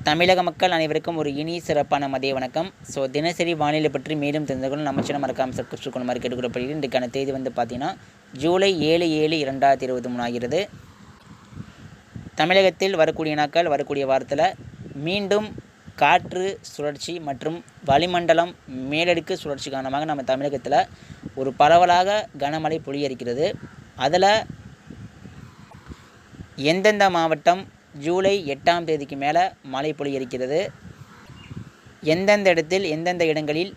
தமிழக மக்கள் அனைவருக்கும் ஒரு இனி சிறப்பான மதிய வணக்கம். தினசரி வானிலை பற்றி மேலும் தெரிந்துக்கொள்ள நம்ம சேனல் மறக்காமல் சப்ஸ்கிரைப் பண்ண மாதிரி கேட்டுக்கொள்ளப்படுகிறது. இன்றைக்கான தேதி பார்த்தீங்கன்னா ஜூலை 7/7/2023 ஆகிறது. தமிழகத்தில் வரக்கூடிய நாட்கள் வரக்கூடிய வாரத்தில் மீண்டும் காற்று சுழற்சி மற்றும் வளிமண்டலம் மேலடுக்கு சுழற்சி காரணமாக நம்ம தமிழகத்தில் ஒரு பரவலாக கனமழை பொழிய இருக்கிறது. அதில் எந்தெந்த மாவட்டம் ஜூலை 8ஆம் தேதிக்கு மேலே மழை பொழிய இருக்கிறது, எந்தெந்த இடங்களில்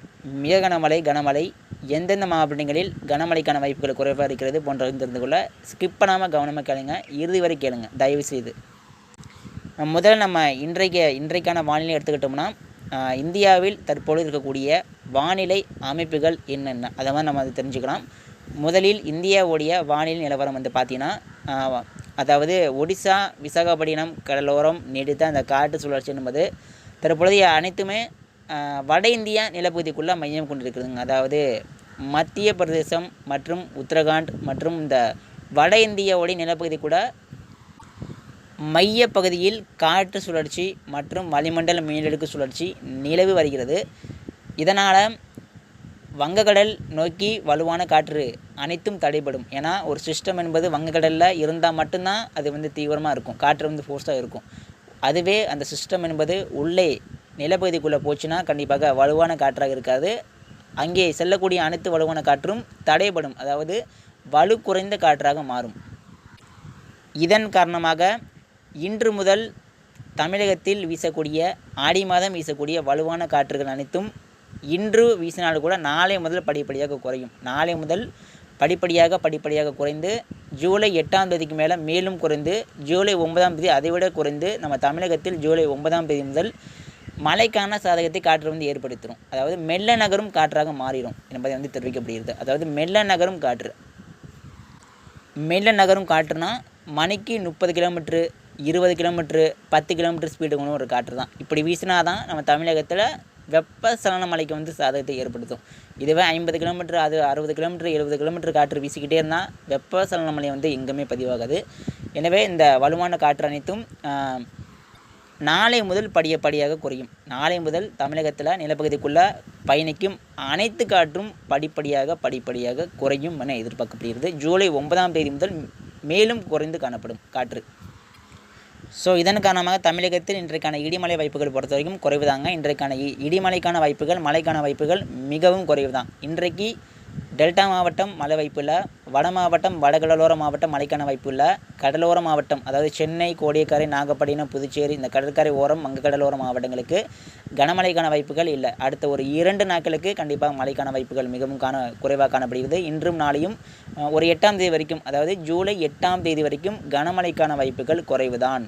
மிக கனமழை, எந்தெந்த மாவட்டங்களில் கனமழைக்கான வாய்ப்புகள் குறைவாக இருக்கிறது போன்ற தெரிந்து கொள்ள ஸ்கிப் பண்ணாமல் கவனமாக கேளுங்க, இறுதி வரை கேளுங்க தயவு செய்து. முதல்ல நம்ம இன்றைக்கான வானிலை எடுத்துக்கிட்டோம்னா, இந்தியாவில் தற்போது இருக்கக்கூடிய வானிலை அமைப்புகள் என்னென்ன அதை மாதிரி நம்ம தெரிஞ்சுக்கலாம். முதலில் இந்தியாவுடைய வானிலை நிலவரம் பார்த்தீங்கன்னா, அதாவது ஒடிசா விசாகப்பட்டினம் கடலோரம் நீடித்த அந்த காற்று சுழற்சி என்பது தற்பொழுதைய அனைத்துமே வட இந்தியா நிலப்பகுதிக்குள்ளே மையம் கொண்டிருக்குதுங்க. அதாவது மத்திய பிரதேசம் மற்றும் உத்தரகாண்ட் மற்றும் இந்த வட இந்தியாவுடைய நிலப்பகுதி கூட மைய பகுதியில் காற்று சுழற்சி மற்றும் வளிமண்டல மேலடுக்கு சுழற்சி நிலவி வருகிறது. இதனால் வங்கக்கடல் நோக்கி வலுவான காற்று அனைத்தும் தடைபடும். ஏன்னா ஒரு சிஸ்டம் என்பது வங்கக்கடலில் இருந்தால் மட்டும்தான் அது தீவிரமாக இருக்கும், காற்று ஃபோர்ஸாக இருக்கும். அதுவே அந்த சிஸ்டம் என்பது உள்ளே நிலப்பகுதிக்குள்ளே போச்சுன்னா கண்டிப்பாக வலுவான காற்றாக இருக்காது. அங்கே செல்லக்கூடிய அனைத்து வலுவான காற்றும் தடைபடும், அதாவது வலு குறைந்த காற்றாக மாறும். இதன் காரணமாக இன்று முதல் தமிழகத்தில் வீசக்கூடிய ஆடி மாதம் வீசக்கூடிய வலுவான காற்றுகள் அனைத்தும் இன்று வீசினாலும் கூட நாளை முதல் படிப்படியாக குறையும். நாளை முதல் படிப்படியாக குறைந்து ஜூலை 8ஆம் தேதிக்கு மேலே மேலும் குறைந்து ஜூலை 9ஆம் தேதி அதைவிட குறைந்து நம்ம தமிழகத்தில் ஜூலை 9ஆம் தேதி முதல் மழைக்கான சாதகத்தை காற்று ஏற்படுத்திடும். அதாவது மெல்ல நகரும் காற்றாக மாறிடும் என்பதை தெரிவிக்கப்படுகிறது. அதாவது மெல்ல நகரும் காற்றுனா மணிக்கு 30 கிலோமீட்ரு 20 கிலோமீட்ரு 10 கிலோமீட்டர் ஸ்பீடு கொண்டு ஒரு காற்று தான். இப்படி வீசினா தான் நம்ம தமிழகத்தில் வெப்பசலன மழைக்கு சாதகத்தை ஏற்படுத்தும். இதுவே 50 கிலோமீட்டர், அது 60 கிலோமீட்டர் 70 கிலோமீட்டர் காற்று வீசிக்கிட்டே இருந்தால் வெப்பசலன மழை எங்குமே பதிவாகாது. எனவே இந்த வலுவான காற்று அனைத்தும் நாளை முதல் படிப்படியாக குறையும். நாளை முதல் தமிழகத்தில் நிலப்பகுதிக்குள்ளே பயணிக்கும் அனைத்து காற்றும் படிப்படியாக குறையும் என எதிர்பார்க்கப்படுகிறது. ஜூலை 9ஆம் தேதி முதல் மேலும் குறைந்து காணப்படும் காற்று. இதன் காரணமாக தமிழகத்தில் இன்றைக்கான இடிமலை வாய்ப்புகள் பொறுத்த வரைக்கும் குறைவு தாங்க. இன்றைக்கான இடிமலைக்கான வாய்ப்புகள் மழைக்கான வாய்ப்புகள் மிகவும் குறைவு தான். இன்றைக்கு டெல்டா மாவட்டம் மழை வாய்ப்பு இல்லை, வட மாவட்டம் வடகடலோர மாவட்டம் மழைக்கான வாய்ப்பு இல்லை, கடலோர மாவட்டம் அதாவது சென்னை கோடியக்கரை நாகப்பட்டினம் புதுச்சேரி இந்த கடற்கரை ஓரம் வங்கக்கடலோர மாவட்டங்களுக்கு கனமழைக்கான வாய்ப்புகள் இல்லை. அடுத்த ஒரு 2 நாட்களுக்கு கண்டிப்பாக மழைக்கான வாய்ப்புகள் மிகவும் குறைவாக காணப்படுகிறது. இன்றும் நாளையும் ஒரு 8ஆம் தேதி வரைக்கும், அதாவது ஜூலை 8ஆம் தேதி வரைக்கும் கனமழைக்கான வாய்ப்புகள் குறைவுதான்.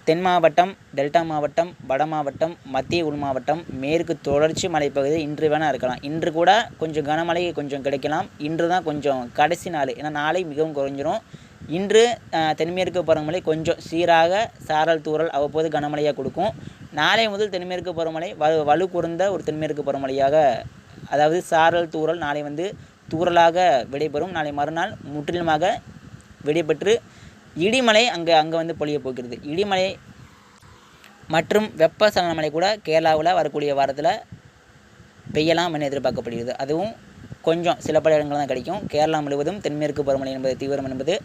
தென் மாவட்டம், டெல்டா மாவட்டம், வட மாவட்டம், மத்திய உள் மாவட்டம், மேற்கு தொடர்ச்சி மலைப்பகுதி இன்று வேணால் இருக்கலாம். இன்று கூட கொஞ்சம் கனமழை கொஞ்சம் கிடைக்கலாம். இன்று தான் கொஞ்சம் கடைசி நாள், ஏன்னா நாளை மிகவும் குறைஞ்சிரும். இன்று தென்மேற்கு பருவமழை கொஞ்சம் சீராக சாரல் தூறல் அவ்வப்போது கனமழையாக கொடுக்கும். நாளை முதல் தென்மேற்கு பருவமழை வலு குறைந்த ஒரு தென்மேற்கு பருவமழையாக, அதாவது சாரல் தூறல் நாளை தூறலாக விடைபெறும். நாளை மறுநாள் முற்றிலுமாக விடைபெற்று இடிமலை அங்கே பொழிய போகிறது. இடிமலை மற்றும் வெப்பசலன மழை கூட கேரளாவில் வரக்கூடிய வாரத்தில் பெய்யலாம் என எதிர்பார்க்கப்படுகிறது. அதுவும் கொஞ்சம் சில பல இடங்கள் தான் கிடைக்கும். கேரளா முழுவதும் தென்மேற்கு பருவமழை என்பது தீவிரம் என்பது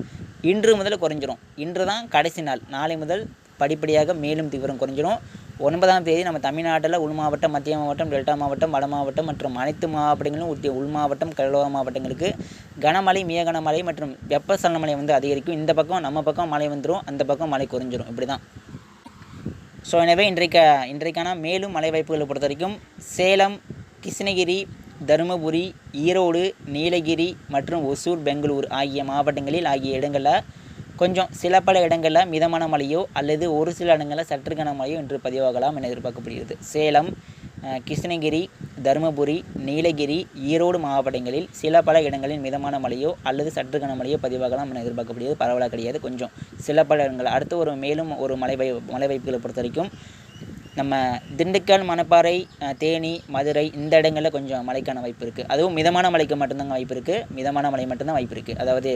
இன்று முதல் குறைஞ்சிரும். இன்று தான் கடைசி நாள். நாளை முதல் படிப்படியாக மேலும் தீவிரம் குறைஞ்சிரும். 9ஆம் தேதி நம்ம தமிழ்நாட்டில் உள் மாவட்டம், மத்திய மாவட்டம், டெல்டா மாவட்டம், வட மாவட்டம் மற்றும் அனைத்து மாவட்டங்களிலும் ஒட்டிய உள் மாவட்டம், கடலோர மாவட்டங்களுக்கு கனமழை, மிக கனமழை மற்றும் வெப்பசலன மழை அதிகரிக்கும். இந்த பக்கம் நம்ம பக்கம் மழை வந்துடும், அந்த பக்கம் மழை குறைஞ்சிரும். இப்படி தான். எனவே இன்றைக்கான மேலும் மழை வாய்ப்புகளை பொறுத்த வரைக்கும் சேலம், கிருஷ்ணகிரி, தருமபுரி, ஈரோடு, நீலகிரி மற்றும் ஒசூர், பெங்களூர் ஆகிய மாவட்டங்களில் ஆகிய இடங்களில் கொஞ்சம் சில பல இடங்களில் மிதமான மழையோ அல்லது ஒரு சில இடங்களில் சற்று கனமழையோ இன்று பதிவாகலாம் என எதிர்பார்க்கப்படுகிறது. சேலம், கிருஷ்ணகிரி, தருமபுரி, நீலகிரி, ஈரோடு மாவட்டங்களில் சில பல இடங்களில் மிதமான மழையோ அல்லது சற்று கனமழையோ பதிவாகலாம் என எதிர்பார்க்கப்படுகிறது. பரவலாக கிடையாது, கொஞ்சம் சில பல இடங்கள். அடுத்து மேலும் ஒரு மழை வாய்ப்புகளை பொறுத்த வரைக்கும் நம்ம திண்டுக்கல், மணப்பாறை, தேனி, மதுரை இந்த இடங்களில் கொஞ்சம் மழைக்கான வாய்ப்பு இருக்குது. அதுவும் மிதமான மழைக்கு மட்டும்தாங்க வாய்ப்பு இருக்குது. மிதமான மழை மட்டும்தான் வாய்ப்பு இருக்குது. அதாவது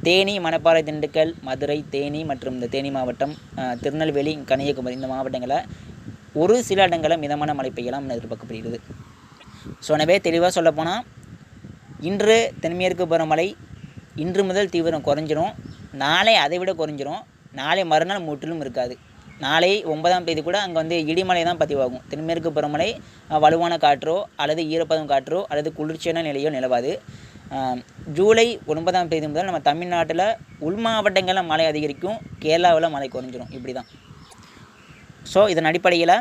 தேனி, மணப்பாறை, திண்டுக்கல், மதுரை, தேனி மற்றும் இந்த தேனி மாவட்டம், திருநெல்வேலி, கன்னியாகுமரி இந்த மாவட்டங்களில் ஒரு சில இடங்களில் மிதமான மழை பெய்யலாம் எதிர்பார்க்கப்படுகிறது. ஸோ எனவே தெளிவாக சொல்லப்போனால் இன்று தென்மேற்கு பருவமழை இன்று முதல் தீவிரம் குறைஞ்சிரும். நாளை அதை விட குறைஞ்சிரும். நாளை மறுநாள் முற்றிலும் இருக்காது. நாளை 9ஆம் தேதி கூட அங்கே இடிமலை தான் பதிவாகும். தென்மேற்கு பருவமழை வலுவான காற்றோ அல்லது ஈரப்பதம் காற்றோ அல்லது குளிர்ச்சியான நிலையோ நிலவாது. ஜூலை 9ஆம் தேதி முதல் நம்ம தமிழ்நாட்டில் உள் மாவட்டங்களில் மழை அதிகரிக்கும், கேரளாவில் மழை குறைஞ்சிரும். இப்படி தான். ஸோ இதன் அடிப்படையில்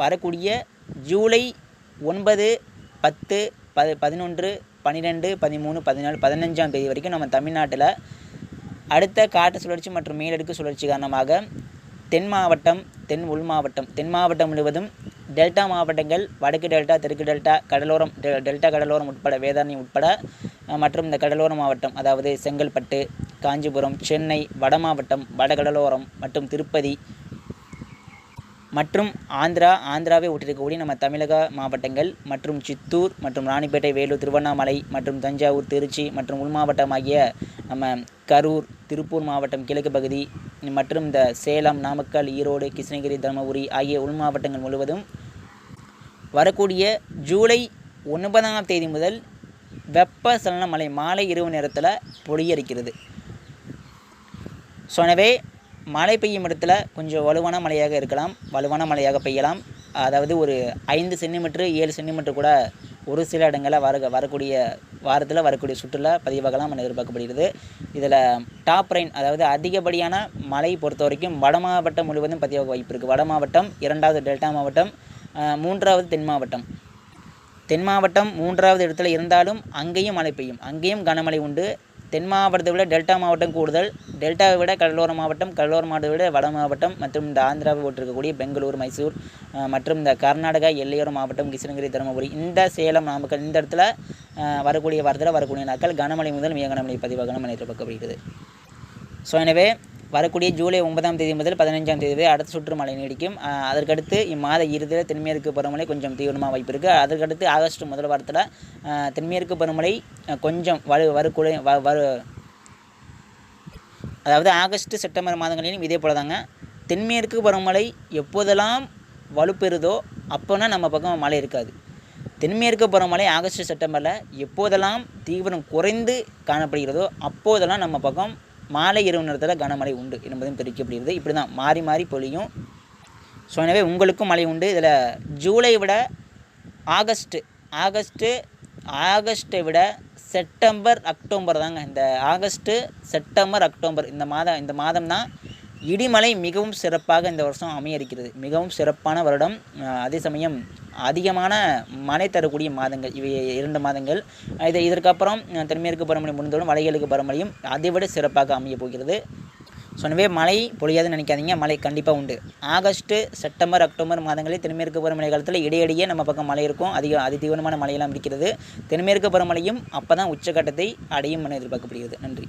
வரக்கூடிய ஜூலை 9, 10, 11, 12, 13, 14, 15ஆம் தேதி வரைக்கும் நம்ம தமிழ்நாட்டில் அடுத்த காற்று சுழற்சி மற்றும் மேலடுக்கு சுழற்சி காரணமாக தென் மாவட்டம், தென் உள் மாவட்டம், தென் மாவட்டம் முழுவதும் டெல்டா மாவட்டங்கள், வடக்கு டெல்டா, தெற்கு டெல்டா, கடலோரம், டெல்டா கடலோரம் உட்பட வேதாரண்யம் உட்பட மற்றும் இந்த கடலோர மாவட்டம் அதாவது செங்கல்பட்டு, காஞ்சிபுரம், சென்னை, வட மாவட்டம், வடகடலோரம் மற்றும் திருப்பதி மற்றும் ஆந்திராவை ஒட்டிருக்கக்கூடிய நம்ம தமிழக மாவட்டங்கள் மற்றும் சித்தூர் மற்றும் ராணிப்பேட்டை, வேலூர், திருவண்ணாமலை மற்றும் தஞ்சாவூர், திருச்சி மற்றும் உள் மாவட்டமாகிய நம்ம கரூர், திருப்பூர் மாவட்டம் கிழக்கு பகுதி மற்றும் இந்த சேலம், நாமக்கல், ஈரோடு, கிருஷ்ணகிரி, தருமபுரி ஆகிய உள் மாவட்டங்கள் முழுவதும் வரக்கூடிய ஜூலை 9ஆம் தேதி முதல் வெப்பசலன மழை மாலை இரவு நேரத்தில் பொழியரிக்கிறது. ஸோ எனவே மழை பெய்யும் இடத்துல கொஞ்சம் வலுவான மழையாக இருக்கலாம், வலுவான மழையாக பெய்யலாம். அதாவது ஒரு 5 சென்டிமீட்டர் 7 சென்டிமீட்டர் கூட ஒரு சில இடங்களில் வரக்கூடிய வாரத்தில் வரக்கூடிய சுற்றுலா பதிவாகலாம் என எதிர்பார்க்கப்படுகிறது. இதில் டாப் ரெயின் அதாவது அதிகப்படியான மழை பொறுத்த வரைக்கும் வட மாவட்டம் முழுவதும் பதிவாக வாய்ப்பு இருக்குது. வட மாவட்டம், 2வது டெல்டா மாவட்டம், 3வது தென் மாவட்டம். தென் மாவட்டம் 3வது இடத்துல இருந்தாலும் அங்கேயும் மழை பெய்யும், அங்கேயும் கனமழை உண்டு. தென் மாவட்டத்தை விட டெல்டா மாவட்டம் கூடுதல், டெல்டாவை விட கடலோர மாவட்டம், கடலோர மாவட்டத்தை விட வட மாவட்டம் மற்றும் இந்த ஆந்திராவை ஒட்டிருக்கக்கூடிய பெங்களூர், மைசூர் மற்றும் இந்த கர்நாடகா எல்லையோர மாவட்டம் கிருஷ்ணகிரி, தருமபுரி, இந்த சேலம், நாமக்கல் இந்த இடத்துல வரக்கூடிய வாரத்தில் வரக்கூடிய நாட்கள் கனமழை முதல் மிக கனமழை பதிவாகலாம் என எதிர்பார்க்கப்படுகிறது. ஸோ எனவே வரக்கூடிய ஜூலை 9ஆம் தேதி முதல் 15ஆம் தேதி வரை அடுத்த சுற்று மழை நீடிக்கும். அதற்கடுத்து இம்மாத இறுதியில் தென்மேற்கு பருவமழை கொஞ்சம் தீவிரமாக வாய்ப்பு இருக்குது. அதற்கடுத்து ஆகஸ்ட் முதல் வாரத்தில் தென்மேற்கு பருவமழை கொஞ்சம் அதாவது ஆகஸ்ட், செப்டம்பர் மாதங்களிலும் இதே போல தாங்க. தென்மேற்கு பருவமழை எப்போதெல்லாம் வலுப்பெறுதோ அப்போனா நம்ம பக்கம் மழை இருக்காது. தென்மேற்கு பருவமழை ஆகஸ்ட், செப்டம்பரில் எப்போதெல்லாம் தீவிரம் குறைந்து காணப்படுகிறதோ அப்போதெல்லாம் நம்ம பக்கம் மாலை இரவு நேரத்தில் கனமழை உண்டு என்பதும் தெரிவிக்கப்படுகிறது. இப்படி தான் மாறி மாறி பொழியும். ஸோ எனவே உங்களுக்கும் மழை உண்டு. இதில் ஜூலை விட ஆகஸ்ட்டை விட செப்டம்பர், அக்டோபர் தாங்க. இந்த ஆகஸ்ட்டு, செப்டம்பர், அக்டோபர் இந்த மாதம் தான் இடிமலை மிகவும் சிறப்பாக இந்த வருஷம் அமைய இருக்கிறது. மிகவும் சிறப்பான வருடம். அதே சமயம் அதிகமான மழை தரக்கூடிய மாதங்கள் இவை 2 மாதங்கள். இதற்கப்புறம் தென்மேற்கு பருவமழை முடிந்தவுடன் வடகிழக்கு பருவமழையும் அதைவிட சிறப்பாக அமைய போகிறது. ஸோ எனவே மழை பொழியாதுன்னு நினைக்காதீங்க, மழை கண்டிப்பாக உண்டு. ஆகஸ்ட்டு, செப்டம்பர், அக்டோபர் மாதங்களில் தென்மேற்கு பருவமழை காலத்தில் இடையிடையே நம்ம பக்கம் மழை இருக்கும். அதிதீவிரமான மழையெல்லாம் இருக்கிறது. தென்மேற்கு பருவமழையும் அப்போ தான் உச்சக்கட்டத்தை அடையும் என எதிர்பார்க்கப்படுகிறது. நன்றி.